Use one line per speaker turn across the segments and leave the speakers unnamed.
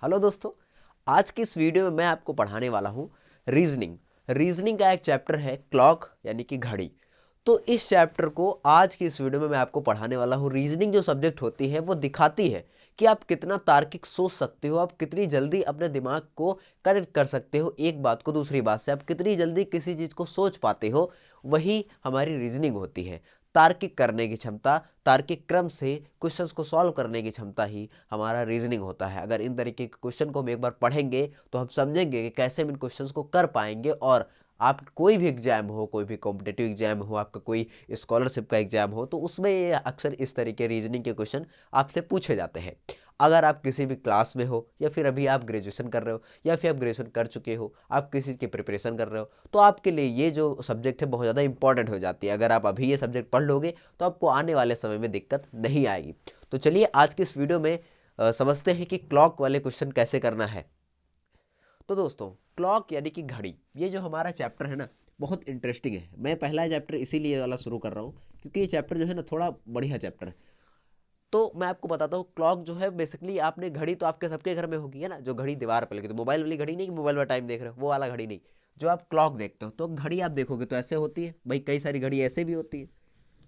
Hello दोस्तों, आज की इस वीडियो में मैं आपको पढ़ाने वाला हूँ रीजनिंग। रीजनिंग का एक चैप्टर है क्लॉक यानी कि घड़ी। तो इस चैप्टर को आज की इस वीडियो में मैं आपको पढ़ाने वाला हूँ। रीजनिंग जो सब्जेक्ट होती है वो दिखाती है कि आप कितना तार्किक सोच सकते हो, आप कितनी जल्दी अपने दिमाग को कनेक्ट कर सकते हो एक बात को दूसरी बात से, आप कितनी जल्दी किसी चीज को सोच पाते हो। वही हमारी रीजनिंग होती है। तार्किक करने की क्षमता, तार्किक क्रम से क्वेश्चंस को सॉल्व करने की क्षमता ही हमारा रीजनिंग होता है। अगर इन तरीके के क्वेश्चन को हम एक बार पढ़ेंगे तो हम समझेंगे कि कैसे हम इन क्वेश्चंस को कर पाएंगे। और आप कोई भी एग्जाम हो, कोई भी कॉम्पिटेटिव एग्जाम हो, आपका कोई स्कॉलरशिप का एग्जाम हो, तो उसमें ये अक्सर इस तरीके रीजनिंग के क्वेश्चन आपसे पूछे जाते हैं। अगर आप किसी भी क्लास में हो, या फिर अभी आप ग्रेजुएशन कर रहे हो, या फिर आप ग्रेजुएशन कर चुके हो, आप किसी की प्रिपरेशन कर रहे हो, तो आपके लिए ये जो सब्जेक्ट है बहुत ज़्यादा इंपॉर्टेंट हो जाती है। अगर आप अभी ये सब्जेक्ट पढ़ लोगे तो आपको आने वाले समय में दिक्कत नहीं आएगी। तो चलिए आज की इस वीडियो में समझते हैं कि क्लॉक वाले क्वेश्चन कैसे करना है। तो दोस्तों, क्लॉक यानी कि घड़ी, ये जो हमारा चैप्टर है ना, बहुत इंटरेस्टिंग है। मैं पहला चैप्टर इसीलिए वाला शुरू कर रहा हूँ क्योंकि ये चैप्टर जो है ना थोड़ा बढ़िया चैप्टर है। तो मैं आपको बताता हूँ, क्लॉक जो है बेसिकली, आपने घड़ी तो आपके सबके घर में होगी है ना, जो घड़ी दीवार पर लगी, तो मोबाइल वाली घड़ी नहीं कि मोबाइल में टाइम देख रहे हो, वो वाला घड़ी नहीं। जो आप क्लॉक देखते हो, तो घड़ी आप देखोगे तो ऐसे होती है भाई, कई सारी घड़ी ऐसे भी होती है।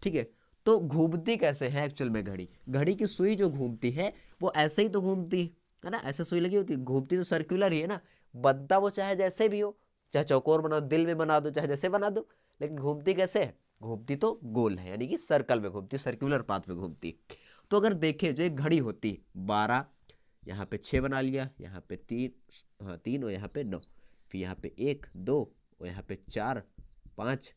ठीक है। तो घूमती कैसे है एक्चुअल में घड़ी? घड़ी की सुई जो घूमती है वो ऐसे ही तो घूमती है ना, ऐसे सुई लगी होती है, घूमती तो सर्कुलर ही है ना। बनता वो चाहे जैसे भी हो, चाहे चौकोर बना दो, दिल में बना दो, चाहे जैसे बना दो, लेकिन घूमती कैसे है? घूमती तो गोल है, यानी कि सर्कल में घूमती, सर्कुलर पाथ में घूमती। तो अगर देखें, जो एक घड़ी होती है 12, यहाँ पे 6 बना लिया, यहाँ पे 3, हाँ 3, और यहाँ पे 9, फिर यहाँ पे 1 2, और यहाँ पे 4 5,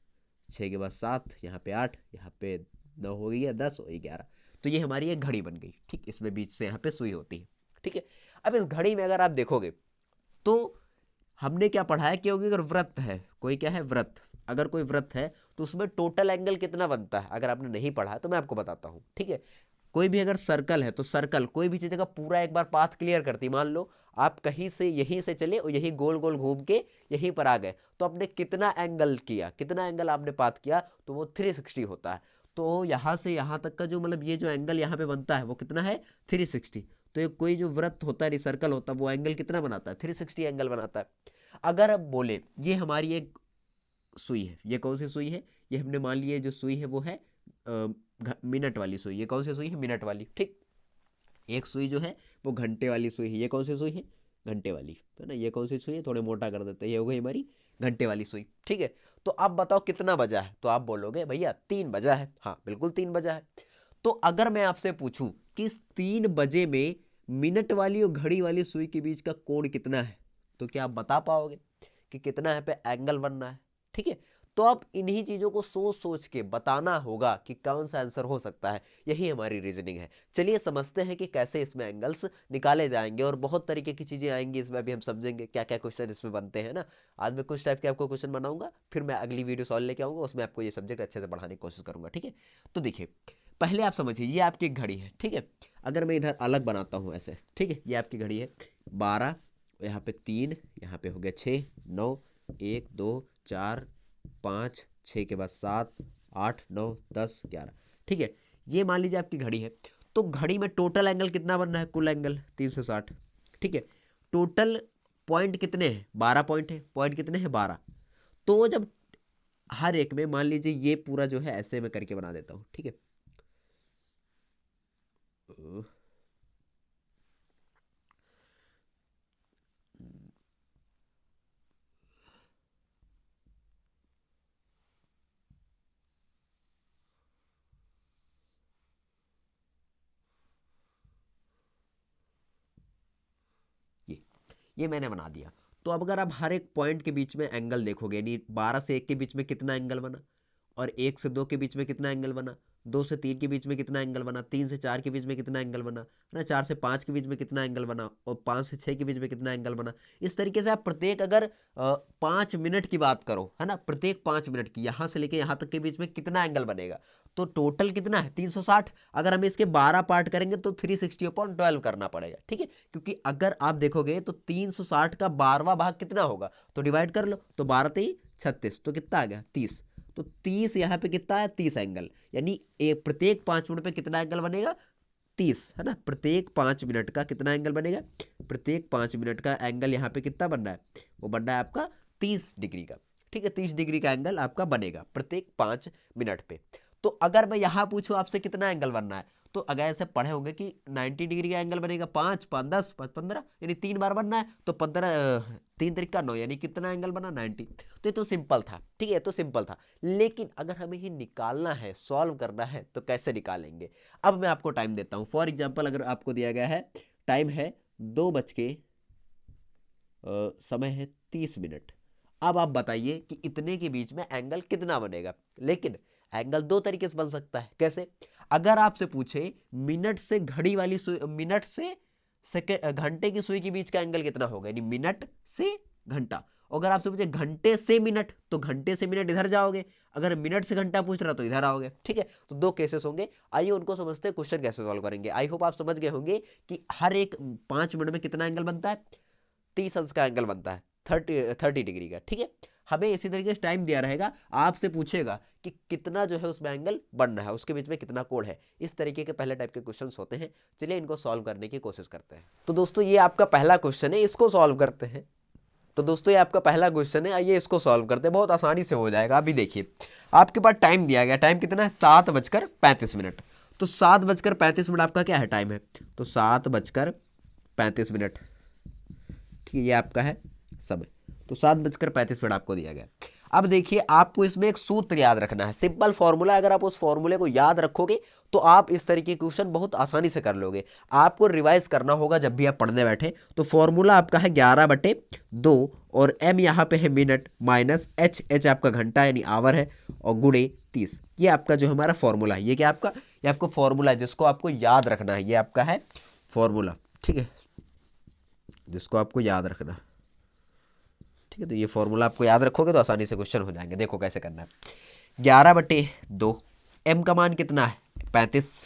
6 के बाद 7, यहाँ पे 8, यहाँ पे 9 हो गया, 10 और 11। तो ये हमारी एक घड़ी बन गई। ठीक, इसमें बीच से यहाँ पे सुई होती है। ठीक है। अब इस घड़ी में अगर आप देखोगे तो हमने क्या पढ़ा है कि अगर व्रत है, कोई क्या है, व्रत, अगर कोई व्रत है तो उसमें टोटल एंगल कितना बनता है। अगर आपने नहीं पढ़ा है तो मैं आपको बताता हूँ। ठीक है। कोई भी अगर सर्कल है तो सर्कल कोई भी चीज का पूरा एक बार पाथ क्लियर करती, मान लो आप कहीं से यहीं से चले और यही गोल गोल घूम के यहीं पर आ गए, तो आपने कितना एंगल किया, कितना एंगल आपने पाथ किया, तो वो 360 होता है। तो यहां से यहां तक का जो मतलब ये जो एंगल यहाँ पे बनता है वो कितना है? 360। तो ये कोई जो वृत्त होता है, सर्कल होता है, वो एंगल कितना बनाता है? 360 एंगल बनाता है। अगर अब बोले ये हमारी एक सुई है, ये कौन सी सुई है? ये हमने मान लिया जो सुई है वो है मिनट वाली सुई। ये कौन सी सुई है? मिनट वाली। ठीक। एक सुई जो है वो घंटे वाली सुई है। ये कौन सी सुई है? घंटे वाली, है ना। ये कौन सी सुई है? थोड़े मोटा कर देते हैं, ये हो गई हमारी घंटे वाली सुई। ठीक है। तो आप बताओ कितना बजा है? तो आप बोलोगे भैया 3 बजा है। हाँ बिल्कुल 3 बजा है। तो अगर मैं आपसे पूछूं कि इस 3 बजे में मिनट वाली और घड़ी वाली सुई के बीच का कोण कितना है, तो क्या आप बता पाओगे कि कितना है पे एंगल बनना है? ठीक है। तो आप इन्हीं चीजों को सोच सोच के बताना होगा कि कौन सा आंसर हो सकता है। यही हमारी रीजनिंग है। चलिए समझते हैं कि कैसे इसमें एंगल्स निकाले जाएंगे, और बहुत तरीके की चीजें आएंगी इसमें भी, हम समझेंगे क्या क्या क्वेश्चन इसमें बनते हैं ना। आज मैं कुछ टाइप के आपको क्वेश्चन बनाऊंगा, फिर मैं अगली वीडियो सॉल्व लेके आऊंगा, उसमें आपको ये सब्जेक्ट अच्छे से पढ़ाने की कोशिश करूंगा। ठीक है। तो देखिए, पहले आप समझिए, ये आपकी एक घड़ी है। ठीक है। अगर मैं इधर अलग बनाता हूं ऐसे, ठीक है, ये आपकी घड़ी है 12, यहाँ पे 3, यहाँ पे हो गया 6 9, 1 2 4 5, 6 के बाद 7 8 9 10 11। ठीक है। ये मान लीजिए आपकी घड़ी है। तो घड़ी में टोटल एंगल कितना बन रहा है? कुल एंगल 360। ठीक है। टोटल पॉइंट कितने हैं? 12 पॉइंट है। पॉइंट कितने हैं? 12। तो जब हर एक में मान लीजिए ये पूरा जो है ऐसे में करके बना देता हूँ। ठीक है। ये ये मैंने बना दिया। तो अब अगर आप हर एक पॉइंट के बीच में एंगल देखोगे, यानी 12 से 1 के बीच में कितना एंगल बना, और 1 से 2 के बीच में कितना एंगल बना, 2 से 3 के बीच में कितना एंगल बना, 3 से 4 के बीच में कितना एंगल बना, है ना, 4 से 5 के बीच में कितना एंगल बना, और 5 से 6 के बीच में कितना एंगल बना। इस तरीके से आप प्रत्येक, अगर 5 मिनट की बात करो, है ना, प्रत्येक 5 मिनट की, यहां से लेके यहां तक के बीच में कितना एंगल बनेगा, तो टोटल कितना है? 360। अगर हम इसके 12 पार्ट करेंगे तो 360/12 करना पड़ेगा। ठीक है। क्योंकि अगर आप देखोगे तो 360 का 12वां भाग कितना होगा, तो डिवाइड कर लो, तो 12 3 36, तो कितना आ गया? 30। तो 30 यहाँ पे कितना है? 30 एंगल। यानी प्रत्येक 5 मिनट पे कितना एंगल बनेगा? 30, है ना। प्रत्येक 5 मिनट का कितना एंगल बनेगा? प्रत्येक 5 मिनट का एंगल यहाँ पे कितना बन रहा है, वो बन रहा है आपका 30 डिग्री का। ठीक है, 30 डिग्री का एंगल आपका बनेगा प्रत्येक 5 मिनट पे। तो अगर मैं यहाँ पूछूं आपसे कितना एंगल बनना है, तो अगर ऐसे पढ़े होंगे कि 90 डिग्री का एंगल बनेगा, 5 5 10 5 15, यानी 3 बार बनना है, तो 15 3 तरीका 9, यानी कितना एंगल बना 90। तो ये तो सिंपल था, ठीक है, तो सिंपल था। लेकिन अगर हमें ही निकालना है, सॉल्व करना है, तो कैसे निकालेंगे। अब मैं आपको टाइम देता हूं। फॉर एग्जाम्पल अगर आपको दिया गया है, टाइम है 2 बज के समय है 30 मिनट। अब आप बताइए कि इतने के बीच में एंगल कितना बनेगा। लेकिन एंगल दो तरीके से बन सकता है। कैसे, अगर आपसे पूछे मिनट से घड़ी वाली सुई, मिनट से सेकंड घंटे की सुई के बीच का एंगल कितना होगा, यानी मिनट से घंटा। अगर आपसे पूछे घंटे से मिनट, तो घंटे से मिनट इधर जाओगे, अगर मिनट से घंटा पूछ रहा तो इधर आओगे। ठीक है, तो दो केसेस होंगे। आइए उनको समझते हैं, क्वेश्चन कैसे सॉल्व करेंगे। आई होप आप समझ गए होंगे कि हर एक 5 मिनट में कितना एंगल बनता है, 30 अंश का एंगल बनता है, 30 डिग्री का। ठीक है, हमें इसी तरीके से टाइम दिया रहेगा, आपसे पूछेगा कि कितना जो है उसमें एंगल बनना है, उसके बीच में कितना कोण है। इस तरीके के पहले टाइप के क्वेश्चंस होते हैं। चलिए इनको सॉल्व करने की कोशिश करते हैं। तो दोस्तों ये आपका पहला क्वेश्चन है, इसको सॉल्व करते हैं। तो दोस्तों ये आपका पहला क्वेश्चन है, आइए इसको सॉल्व करते हैं। बहुत आसानी से हो जाएगा। अभी देखिए आपके पास टाइम दिया गया, टाइम कितना है 7:35। तो 7:35 आपका क्या है, टाइम है, तो 7:35। ठीक है, ये आपका है समय। तो 7:35 आपको दिया गया। अब देखिए आपको इसमें एक सूत्र याद रखना है, सिंपल फॉर्मूला। अगर आप उस फॉर्मूले को याद रखोगे तो आप इस तरीके के क्वेश्चन बहुत आसानी से कर लोगे। आपको रिवाइज करना होगा जब भी आप पढ़ने बैठे। तो फॉर्मूला आपका है 11/2, और m यहाँ पे है मिनट, माइनस h आपका घंटा यानी आवर है, और गुणे 30। ये आपका जो हमारा फॉर्मूला है, ये क्या आपका, ये आपको फॉर्मूला है जिसको आपको याद रखना है। ये आपका है फॉर्मूला, ठीक है, जिसको आपको याद रखना है। ठीक है, तो ये फॉर्मूला आपको याद रखोगे तो आसानी से क्वेश्चन हो जाएंगे। देखो कैसे करना है, 11/2, m का मान कितना है 35,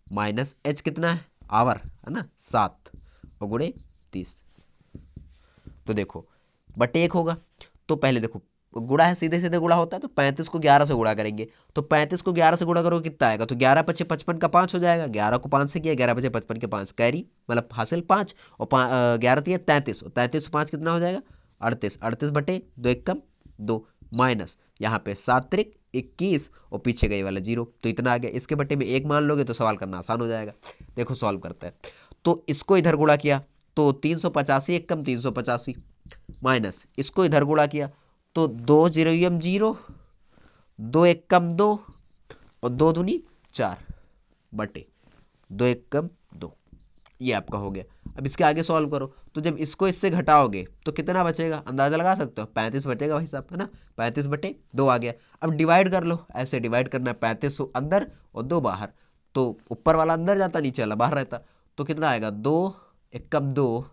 माइनस h कितना है आवर है ना 7, और गुणे 30। तो देखो बटे 1 होगा। तो पहले देखो गुणा है, सीधे सीधे गुणा होता है, तो 35 को 11 से गुणा करेंगे। तो 35 को 11 से गुणा करोगे कितना आएगा, तो 11 पचे 55 का 5 हो जाएगा। 11 को 5 से किया, 11 पचे 55 के 5 कैरी, मतलब हासिल 5, और 11 दिया 33, और 33 से 5 कितना हो जाएगा 38। 38 बटे 2 1 कम 2, माइनस यहाँ पे 7 त्रिक 21, और पीछे गई वाला 0, तो इतना आ गया। इसके बटे में 1 मान लोगे तो सवाल करना आसान हो जाएगा। देखो सॉल्व करते हैं। तो इसको इधर गुणा किया तो 385, 1 कम 385, माइनस इसको इधर गुणा किया तो 2 0 0, 2 1 कम 2, और 2 दूनी 4, बटे 2 1 कम 2। ये आपका हो गया। अब इसके आगे सॉल्व करो, तो जब इसको इससे घटाओगे तो कितना बचेगा, अंदाजा लगा सकते हो, 35 बचेगा भाई साहब, है ना, 35/2 आ गया। अब डिवाइड कर लो, ऐसे डिवाइड करना है, 35 अंदर और 2 बाहर, तो ऊपर वाला अंदर जाता, नीचे वाला बाहर रहता। तो कितना आएगा, 2 1 कम 2,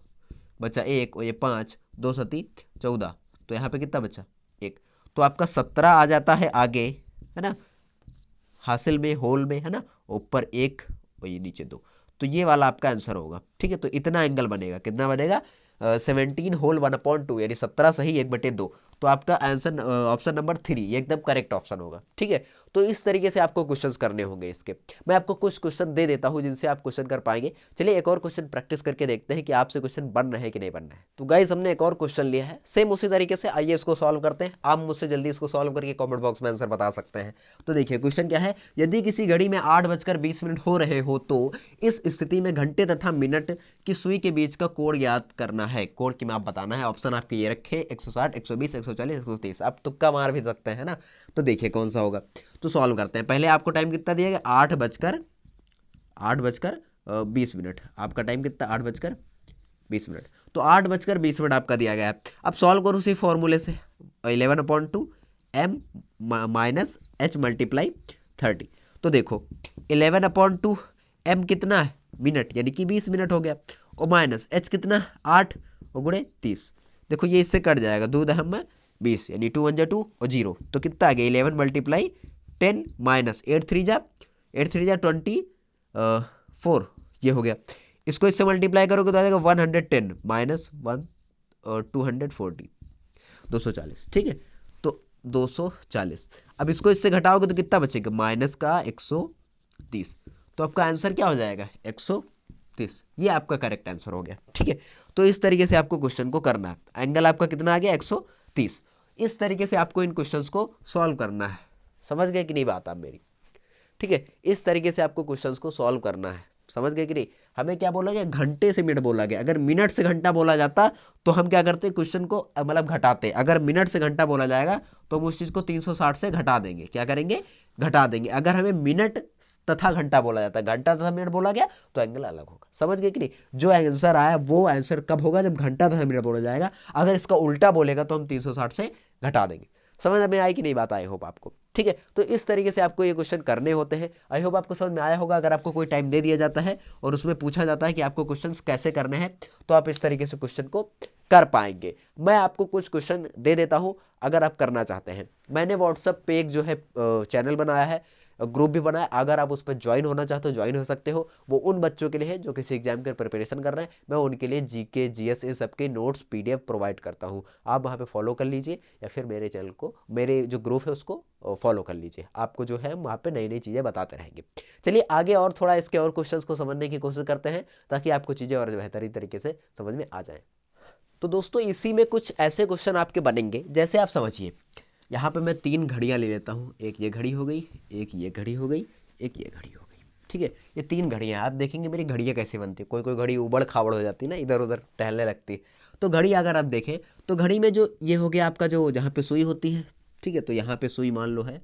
बचा 1, और ये 5, 2 सती 14, तो यहाँ पे कितना बचा 1। तो आपका 17 आ जाता है आगे, है ना, हासिल में, होल में, है ना, ऊपर 1 और ये नीचे 2। तो ये वाला आपका आंसर होगा। ठीक है, तो इतना एंगल बनेगा, कितना बनेगा 17 होल 1/2, यानी 17 सही 1/2। तो आपका आंसर ऑप्शन नंबर 3 ये एकदम करेक्ट ऑप्शन होगा। ठीक है, तो इस तरीके से आपको क्वेश्चंस करने होंगे इसके। मैं आपको कुछ क्वेश्चन दे देता हूं जिनसे आप क्वेश्चन कर पाएंगे। चलिए एक और क्वेश्चन प्रैक्टिस करके देखते हैं कि आपसे क्वेश्चन बन रहे हैं कि नहीं बन रहे हैं। तो गाइस हमने एक और क्वेश्चन लिया है सेम उसी तरीके से, आइए इसको सॉल्व करते हैं। आप मुझसे जल्दी इसको सॉल्व करके कॉमेंट बॉक्स में आंसर बता सकते हैं। तो देखिए क्वेश्चन क्या है, यदि किसी घड़ी में 8:20 हो रहे हो तो इस स्थिति में घंटे तथा मिनट की सुई के बीच का कोण ज्ञात करना है। कोण की माप बताना है। ऑप्शन आपके ये रखे 160, 120, 140, 130। आप तुक्का मार भी सकते हैं ना। तो देखिए कौन सा होगा। तो सॉल्व करते हैं। पहले आपको टाइम कितना दिया गया, 8:20। आपका टाइम कितना 8:20। तो 8:20 आपका दिया गया है। अब सॉल्व करो उसी फॉर्मूले से, 11/2 m माइनस h मल्टीप्लाई 30। तो देखो 11/2 m कितना है मिनट, यानी कि 20 मिनट हो गया, और माइनस h कितना 8, और गुणे 30। देखो ये इससे कट जाएगा, 2 दहम में 20, यानी 2 1 2 और 0, तो कितना आ गया 11 मल्टीप्लाई 10 माइनस 8 3 जा 24, ये हो गया। इसको इससे मल्टीप्लाई करोगे तो आ जाएगा 110 माइनस 240, 240। ठीक है, तो 240। अब इसको इससे घटाओगे तो कितना बचेगा, माइनस का 130। तो आपका आंसर क्या हो जाएगा 130। 130, ये आपका करेक्ट आंसर हो गया। ठीक है, तो इस तरीके से आपको क्वेश्चन को करना है। एंगल आपका कितना आ गया 130। इस तरीके से आपको इन क्वेश्चंस को सॉल्व करना है। समझ गए कि नहीं बात आप मेरी? ठीक है, इस तरीके से आपको क्वेश्चंस को सॉल्व करना है। समझ गए कि नहीं? हमें क्या बोला गया, घंटे से मिनट बोला गया। अगर मिनट से घंटा बोला जाता तो हम क्या करते, क्वेश्चन को मतलब घटाते। अगर मिनट से घंटा बोला जाएगा तो हम उस चीज को 360 से घटा देंगे। क्या करेंगे, घटा देंगे। अगर हमें मिनट तथा घंटा बोला जाता है, घंटा तथा मिनट बोला गया तो एंगल अलग होगा। समझ गए कि नहीं? जो आंसर आया वो आंसर कब होगा, जब घंटा तथा मिनट बोला जाएगा। अगर इसका उल्टा बोलेगा तो हम 360 से घटा देंगे। समझ में आई कि नहीं बात? आई होप आपको। ठीक है, तो इस तरीके से आपको ये क्वेश्चन करने होते हैं। आई होप आपको समझ में आया होगा। अगर आपको कोई टाइम दे दिया जाता है और उसमें पूछा जाता है कि आपको क्वेश्चंस कैसे करने हैं, तो आप इस तरीके से क्वेश्चन को कर पाएंगे। मैं आपको कुछ क्वेश्चन दे देता हूं, अगर आप करना चाहते हैं। मैंने व्हाट्सएप पे एक जो है चैनल बनाया है, ग्रुप भी बनाया। अगर आप उस पर ज्वाइन होना चाहते हो ज्वाइन हो सकते हो। वो उन बच्चों के लिए है जो किसी एग्जाम के प्रिपरेशन कर रहे हैं। मैं उनके लिए जीके जीएस इन सबके नोट्स पीडीएफ प्रोवाइड करता हूँ। आप वहाँ पे फॉलो कर लीजिए, या फिर मेरे चैनल को, मेरे जो ग्रुप है उसको फॉलो कर लीजिए। आपको जो है वहाँ पे नई नई चीज़ें बताते रहेंगे। चलिए आगे और थोड़ा इसके और क्वेश्चंस को समझने की कोशिश करते हैं, ताकि आपको चीज़ें और बेहतरीन तरीके से समझ में आ जाए। तो दोस्तों इसी में कुछ ऐसे क्वेश्चन आपके बनेंगे, जैसे आप समझिए यहाँ पे मैं 3 घड़ियां ले लेता हूँ। एक ये घड़ी हो गई, एक ये घड़ी हो गई, एक ये घड़ी हो गई। ठीक है, ये 3 घड़ियां। आप देखेंगे मेरी घड़ियां कैसे बनती है। कोई कोई घड़ी उबड़ खाबड़ हो जाती है ना, इधर उधर टहलने लगती है। तो घड़ी अगर आप देखें तो घड़ी में जो ये हो गया आपका, जो जहाँ पे सुई होती है, ठीक है, तो यहाँ पे सुई मान लो है,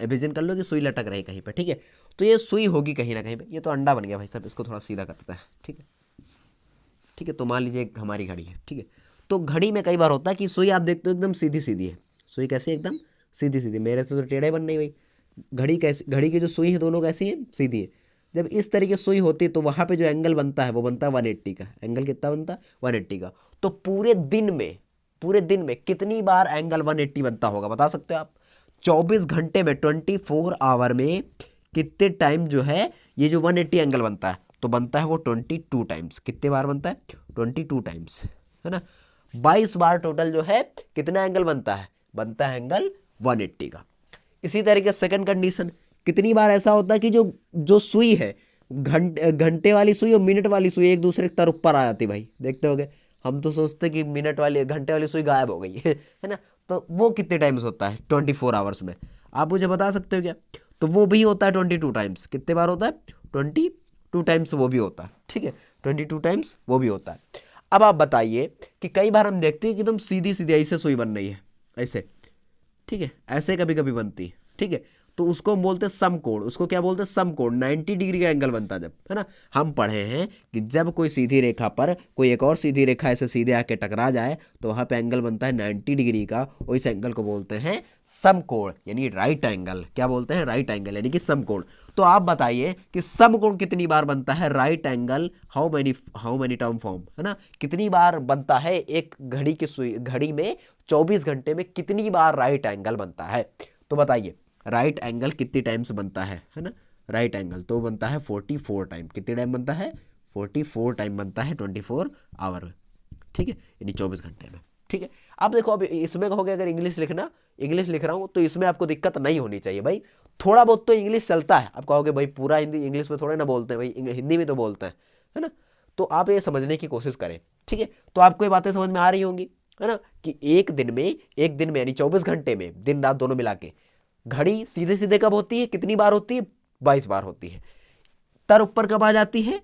इमेजिन कर लो कि सुई लटक रही कहीं पे। ठीक है, तो ये सुई होगी कहीं ना कहीं पे। ये तो अंडा बन गया भाई साहब, इसको थोड़ा सीधा करता है। ठीक है, ठीक है, तो मान लीजिए हमारी घड़ी है। ठीक है, तो घड़ी में कई बार होता है कि सुई आप देखते हो एकदम सीधी सीधी है। सुई कैसी है, एकदम सीधी सीधी। मेरे से तो टेढ़े बन नहीं हुई। घड़ी कैसी, घड़ी की जो सुई है दोनों कैसी है, सीधी है। जब इस तरीके सुई होती है तो वहां पे जो एंगल बनता है वो बनता है 180 का। एंगल कितना बनता है, 180 का। तो पूरे दिन में कितनी बार एंगल 180 बनता होगा, बता सकते हो आप? 24 घंटे में, 24 आवर में कितने टाइम जो है ये जो 180 एंगल बनता है, तो बनता है वो 22 टाइम्स। कितने बार बनता है, 22 टाइम्स, है ना। 22 बार टोटल जो है कितना एंगल बनता है, बनता है एंगल 180 का। इसी तरीके सेकंड कंडीशन, कितनी बार ऐसा होता है कि जो जो सुई है, घंटे वाली सुई और मिनट वाली सुई एक दूसरे की तरफ ऊपर आ जाती भाई, देखते होगे। हम तो सोचते कि मिनट वाली, घंटे वाली सुई गायब हो गई है ना। तो वो कितने टाइम्स होता है 24 आवर्स में, आप मुझे बता सकते हो क्या? तो वो भी होता है 22 टाइम्स। कितने बार होता है, 22 टाइम्स वो भी होता है। ठीक है, 22 टाइम्स वो भी होता है। अब आप बताइए कि कई बार हम देखते हैं कि एकदम सीधी सीधी ऐसे सुई बन रही है, ऐसे। ठीक है, ऐसे कभी कभी बनती है। ठीक है, तो उसको हम बोलते हैं समकोण। उसको क्या बोलते हैं, समकोण। 90 डिग्री का एंगल बनता है जब, है ना। हम पढ़े हैं कि जब कोई सीधी रेखा पर कोई एक और सीधी रेखा ऐसे सीधे आके टकरा जाए तो वहां पे एंगल बनता है 90 डिग्री का। और इस एंगल को बोलते हैं समकोण, यानी राइट एंगल। क्या बोलते हैं, राइट एंगल, यानी कि समकोण। तो आप बताइए कि समकोण कितनी बार बनता है, right angle how many term form, है ना। कितनी बार बनता है एक घड़ी की सुई, घड़ी में 24 घंटे में कितनी बार राइट एंगल बनता है? तो बताइए राइट एंगल कितनी टाइम्स बनता है ना। राइट एंगल तो बनता है 44 टाइम। कितने टाइम बनता है, 44 टाइम बनता है 24 आवर में। ठीक है, यानी 24 घंटे में। ठीक है, अब देखो, अब इसमें कहोगे अगर इंग्लिश लिखना, इंग्लिश लिख रहा हूं तो इसमें आपको दिक्कत नहीं होनी चाहिए भाई। थोड़ा बहुत तो इंग्लिश चलता है। आप कहोगे भाई पूरा हिंदी इंग्लिश में थोड़े ना बोलते हैं भाई, हिंदी में तो बोलते हैं, है ना। तो आप ये समझने की कोशिश करें। ठीक है, तो आपको ये बातें समझ में आ रही होंगी, है ना, कि एक दिन में यानी 24 घंटे में, दिन रात दोनों मिला के, घड़ी सीधे सीधे कब होती है, कितनी बार होती है, 22 बार होती है। तर ऊपर कब आ जाती है,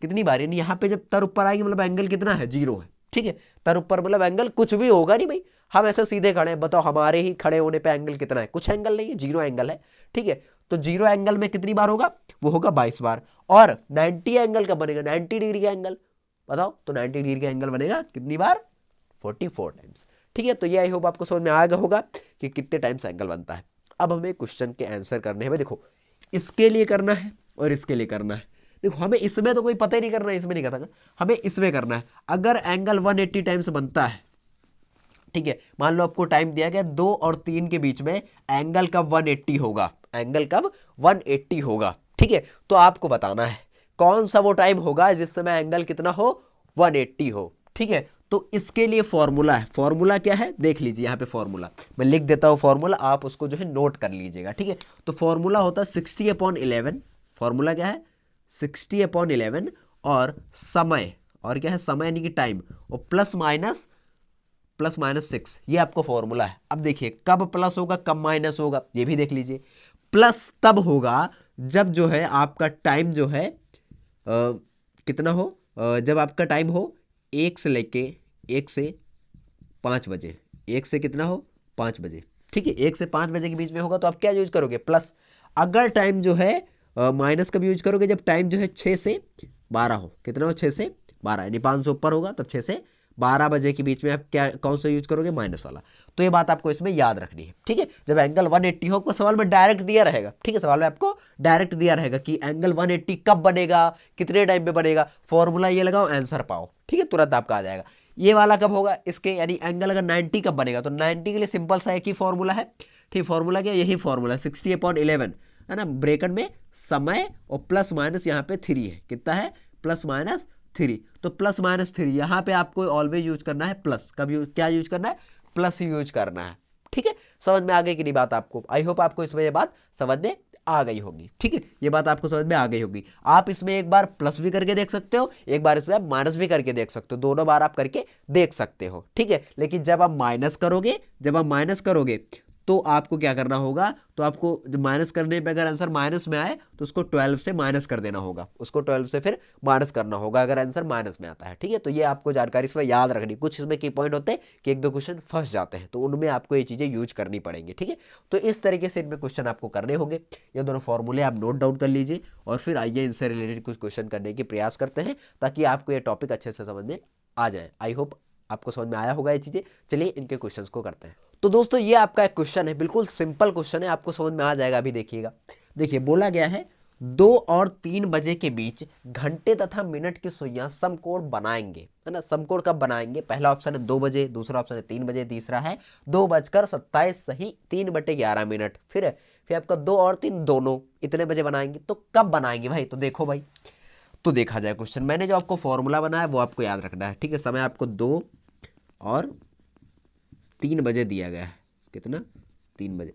कितनी बार, यानी यहां पे जब तर ऊपर आएगी मतलब एंगल कितना है, 0 है। ठीक है, तर ऊपर मतलब एंगल कुछ भी होगा नहीं भाई। हम ऐसे सीधे खड़े हैं, बताओ हमारे ही खड़े होने पे एंगल कितना है, कुछ एंगल नहीं है, 0 एंगल है। ठीक है, तो 0 एंगल में कितनी बार होगा, वो होगा 22 बार। और 90 एंगल कब बनेगा, 90 डिग्री का एंगल बताओ, तो 90 डिग्री का एंगल बनेगा कितनी बार, 44 टाइम्स। ठीक है, तो ये आई होप आपको समझ में आ गया होगा कि कितने टाइम्स एंगल बनता है। अब हमें क्वेश्चन के आंसर करने हैं। देखो, इसके लिए करना है और इसके लिए करना है। देखो, हमें इसमें तो कोई पता ही नहीं करना है, इसमें नहीं करना, हमें इसमें करना है। अगर एंगल 180 टाइम्स बनता है, ठीक है, मान लो आपको टाइम दिया गया 2 और 3 के बीच में, एंगल कब 180 होगा, एंगल कब 180 होगा। ठीक है, तो आपको बताना है कौन सा वो टाइम होगा जिस समय एंगल कितना हो, 180 हो। ठीक है, तो इसके लिए फॉर्मूला है। फॉर्मूला क्या है, देख लीजिए यहाँ पे फॉर्मूला मैं लिख देता हूं। फॉर्मूला आप उसको जो है नोट कर लीजिएगा। ठीक है, तो फॉर्मूला होता है 60/11। फॉर्मूला क्या है, 60/11। और समय, और क्या है समय यानी कि टाइम, और प्लस माइनस 6, ये आपको फॉर्मूला है। अब देखिए कब प्लस होगा कब माइनस होगा ये भी देख लीजिए। प्लस तब होगा जब जो है आपका टाइम जो है कितना हो, जब आपका टाइम हो 1 से 5 बजे, 1 से कितना हो 5 बजे, ठीक है, 1 से 5 बजे के बीच में होगा तो आप क्या यूज करोगे प्लस। अगर टाइम जो है माइनस कब यूज करोगे, जब टाइम जो है 6 से 12 हो, कितना हो 6 से 12, यानी 500 ऊपर होगा तब 6 से 12 बजे के बीच में आप क्या कौन सा यूज करोगे, माइनस वाला। तो ये बात आपको इसमें याद रखनी है, ठीक है। जब एंगल 180 हो, आपको सवाल में डायरेक्ट दिया रहेगा, ठीक है, सवाल में आपको डायरेक्ट दिया रहेगा कि एंगल 180 कब बनेगा, कितने टाइम में बनेगा, फॉर्मूला ये लगाओ आंसर पाओ, ठीक है, तुरंत आपका आ जाएगा। ये वाला कब होगा इसके, यानी एंगल अगर 90 कब बनेगा, तो 90 के लिए सिंपल सा एक ही फॉर्मूला है, ठीक, फॉर्मूला क्या, यही फॉर्मूला 60/11 है ना, ब्रैकेट में समय और प्लस माइनस यहाँ पे 3 है, कितना है +3, तो +3 यहाँ पे आपको ऑलवेज यूज करना है प्लस, कब यूज क्या यूज करना है, प्लस यूज करना है, ठीक है। समझ में आ गई कि नहीं बात आपको, आई होप आपको इसमें ये बात समझ में आ गई होगी, ठीक है, ये बात आपको समझ में आ गई होगी। आप इसमें एक बार प्लस भी करके देख सकते हो, एक बार इसमें आप माइनस भी करके देख सकते हो, दोनों बार आप करके देख सकते हो, ठीक है। लेकिन जब आप माइनस करोगे तो आपको क्या करना होगा, तो आपको जब माइनस करने पे अगर आंसर माइनस में आए तो उसको 12 से माइनस कर देना होगा, उसको 12 से फिर माइनस करना होगा अगर आंसर माइनस में आता है, ठीक है। तो ये आपको जानकारी इसमें याद रखनी, कुछ इसमें की पॉइंट होते हैं कि एक दो क्वेश्चन फंस जाते हैं, तो उनमें आपको ये चीजें यूज करनी पड़ेंगी, ठीक है। तो इस तरीके से इनमें क्वेश्चन आपको करने होंगे, ये दोनों फॉर्मूले आप नोट डाउन कर लीजिए और फिर आइए इनसे रिलेटेड कुछ क्वेश्चन करने की प्रयास करते हैं, ताकि आपको ये टॉपिक अच्छे से समझ में आ जाए। आई होप आपको समझ में आया होगा ये चीजें। चलिए इनके क्वेश्चंस को करते हैं। तो दोस्तों ये आपका एक क्वेश्चन है, बिल्कुल सिंपल क्वेश्चन है, आपको समझ में आ जाएगा। अभी देखिएगा, देखिए बोला गया है 2 और 3 बजे के बीच घंटे तथा मिनट की सुइयां समकोण बनाएंगे, है ना। समकोण कब बनाएंगे, पहला ऑप्शन है 2 बजे, दूसरा ऑप्शन है 3 बजे, तीसरा है 2:27 सही 3/11। फिर आपका 2 और 3 दोनों इतने बजे बनाएंगे, तो कब बनाएंगे भाई। तो देखो भाई, तो देखा जाए क्वेश्चन, मैंने जो आपको फॉर्मूला बनाया वो आपको याद रखना है, ठीक है। समय आपको 2 और 3 बजे दिया गया है, कितना 3 बजे,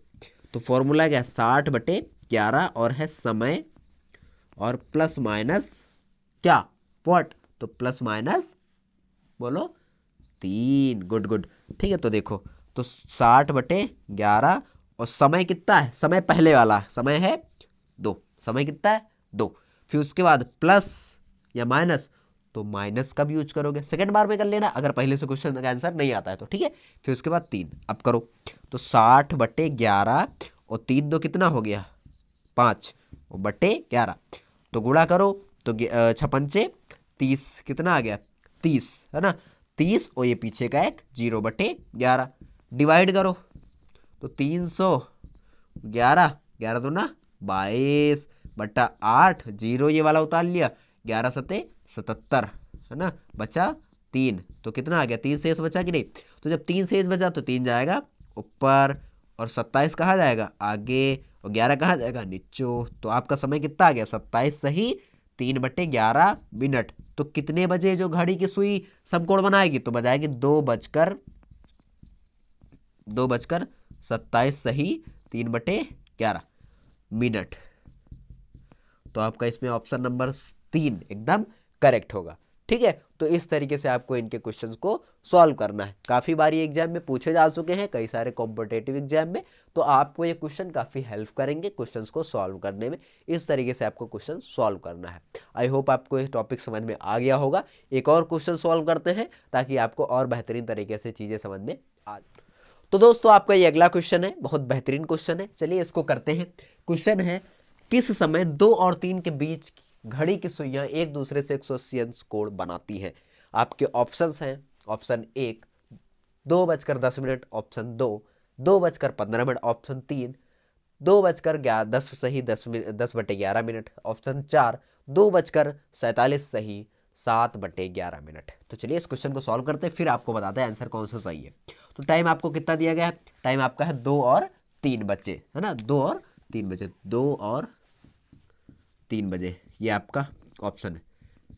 तो फॉर्मूला क्या है 60/11 और है समय और प्लस माइनस क्या व्हाट, तो प्लस माइनस बोलो 3, गुड गुड, ठीक है। तो देखो, तो 60/11 और समय कितना है, समय पहले वाला समय है 2, समय कितना है 2, फिर उसके बाद प्लस या माइनस, तो माइनस कब यूज करोगे, सेकंड बार में कर लेना अगर पहले से क्वेश्चन का आंसर नहीं आता है तो, ठीक है। फिर उसके बाद 3, अब करो, तो 60/11 और 3 2 कितना हो गया 5 और बटे 11, तो गुणा करो, तो 6 30, कितना आ गया 30, है ना, 30 और ये पीछे का एक 0/11, डिवाइड करो, तो 311, 11 तो ना 22/8, 0 ये वाला उतार लिया, 11 सते 77, है ना, बचा 3, तो कितना आ गया 3 शेष बचा कि नहीं, तो जब 3 शेष बचा तो 3 जाएगा ऊपर और 27 कहाँ जाएगा आगे और 11 कहाँ जाएगा नीचो, तो आपका समय कितना आ गया 27 सही 3/11 मिनट। तो कितने बजे जो घड़ी की सुई समकोण बनाएगी, तो बजाएगी 2:27 सही 3/11 मिनट। तो आपका इसमें ऑप्शन नंबर 3 एकदम करेक्ट होगा, ठीक है। तो इस तरीके से आपको इनके क्वेश्चंस को सॉल्व करना है। काफी बार ये एग्जाम में पूछे जा चुके हैं, कई सारे कॉम्पिटेटिव एग्जाम में, तो आपको ये क्वेश्चन काफी हेल्प करेंगे क्वेश्चंस को सॉल्व करने में। इस तरीके से आपको क्वेश्चन सॉल्व करना है। आई होप आपको ये टॉपिक समझ में आ गया होगा। एक और क्वेश्चन सॉल्व करते हैं ताकि आपको और बेहतरीन तरीके से चीजें समझ में आ। तो दोस्तों आपका ये अगला क्वेश्चन है, बहुत बेहतरीन क्वेश्चन है, चलिए इसको करते हैं। क्वेश्चन है, किस समय 2 और 3 के बीच घड़ी की सुइयां एक दूसरे से 180 अंश कोण बनाती हैं। आपके ऑप्शंस हैं, ऑप्शन 1 2:10, ऑप्शन 2 2:15, ऑप्शन 3 2:10 सही 10/11, ऑप्शन 4 2:47 सही 7/11। तो चलिए इस क्वेश्चन को सॉल्व करते हैं, फिर आपको बताते हैं आंसर कौन सा सही है। तो टाइम आपको कितना दिया गया है, टाइम आपका है 2 और 3 बजे, है ना, 2 और 3 बजे, 2 और 3 बजे, ये आपका ऑप्शन है,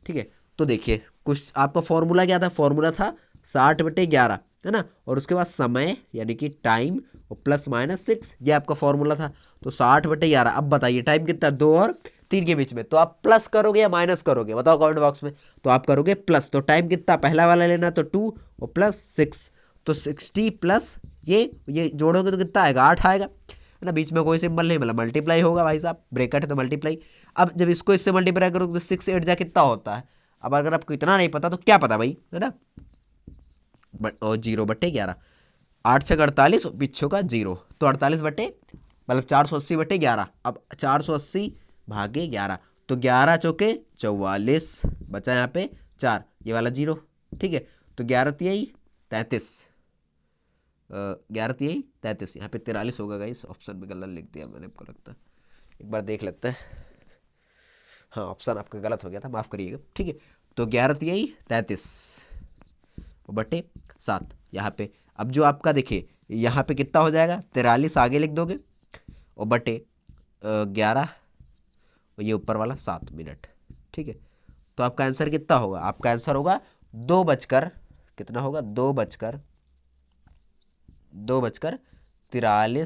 ठीक है। तो देखिए कुछ आपका फॉर्मूला क्या था, फॉर्मूला था 60/11, है ना, और उसके बाद समय यानी कि टाइम और प्लस माइनस 6, ये आपका फॉर्मूला था। तो 60/11, अब बताइए टाइम कितना 2 और 3 के बीच में, तो आप प्लस करोगे या माइनस करोगे बताओ कमेंट बॉक्स में। तो आप करोगे प्लस, तो टाइम कितना, पहला वाला लेना तो 2 और प्लस 6, तो 60 प्लस ये जोड़ोगे तो कितना आएगा, 8 आएगा, है ना। बीच में कोई सिंबल नहीं, मतलब मल्टीप्लाई होगा भाई साहब, ब्रेकेट है तो मल्टीप्लाई। अब जब इसको इससे मल्टीप्लाई करोगे तो 6 8 जा कितना होता है। अब अगर आपको इतना नहीं पता तो क्या पता भाई, है ना, और 0/11, 8 से 48 पीछे का 0, तो 48 बटे मतलब 480/11। अब 480 भागे 11, तो 11 चौके 44, बचा यहाँ पे 4, ये वाला 0, ठीक है। तो 11 तिहाई 33, 11 तिहाई 33, यहाँ पे 43 होगा गाइस, ऑप्शन में गलत लिख दिया मैंने, आपको लगता है, एक बार देख लेते हैं। हाँ ऑप्शन आपका गलत हो गया था, माफ करिएगा, ठीक है। तो 11 तिहाई 33 बटे 7 यहाँ पे। अब जो आपका देखिए यहाँ पे कितना हो जाएगा, 43 आगे लिख दोगे और बटे 11 और ये ऊपर वाला 7 मिनट, ठीक है। तो आपका आंसर कितना होगा, आपका आंसर होगा 2 बजकर कितना होगा, 2 बजकर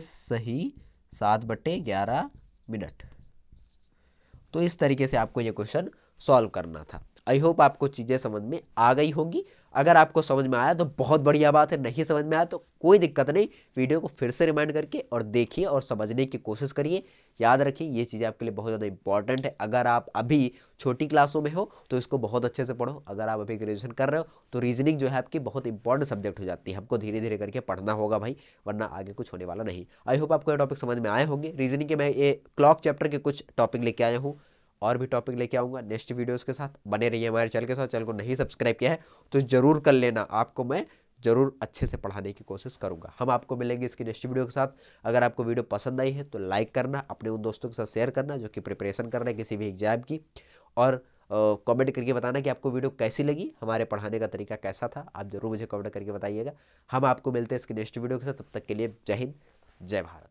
सही 7/11 मिनट। तो इस तरीके से आपको ये क्वेश्चन सॉल्व करना था। आई होप आपको चीजें समझ में आ गई होंगी। अगर आपको समझ में आया तो बहुत बढ़िया बात है, नहीं समझ में आया तो कोई दिक्कत नहीं, वीडियो को फिर से रिमाइंड करके और देखिए और समझने की कोशिश करिए। याद रखिए ये चीज़ें आपके लिए बहुत ज़्यादा इंपॉर्टेंट है। अगर आप अभी छोटी क्लासों में हो तो इसको बहुत अच्छे से पढ़ो, अगर आप अभी ग्रेजुएशन कर रहे हो तो रीजनिंग जो है आपकी बहुत इंपॉर्टेंट सब्जेक्ट हो जाती है, हमको धीरे धीरे करके पढ़ना होगा भाई, वरना आगे कुछ होने वाला नहीं। आई होप आपको ये टॉपिक समझ में आए होंगे। रीजनिंग के मैं ये क्लॉक चैप्टर के कुछ टॉपिक लेके आया हूँ, और भी टॉपिक लेके आऊंगा नेक्स्ट वीडियोस के साथ। बने रहिए हमारे चैनल के साथ। चैनल को नहीं सब्सक्राइब किया है तो जरूर कर लेना, आपको मैं जरूर अच्छे से पढ़ाने की कोशिश करूंगा। हम आपको मिलेंगे इसकी नेक्स्ट वीडियो के साथ। अगर आपको वीडियो पसंद आई है तो लाइक करना, अपने उन दोस्तों के साथ शेयर करना जो कि प्रिपरेशन कर रहे हैं किसी भी एग्जाम की, और कमेंट करके बताना कि आपको वीडियो कैसी लगी, हमारे पढ़ाने का तरीका कैसा था, आप जरूर मुझे कमेंट करके बताइएगा। हम आपको मिलते हैं इसके नेक्स्ट वीडियो के साथ, तब तक के लिए जय हिंद जय भारत।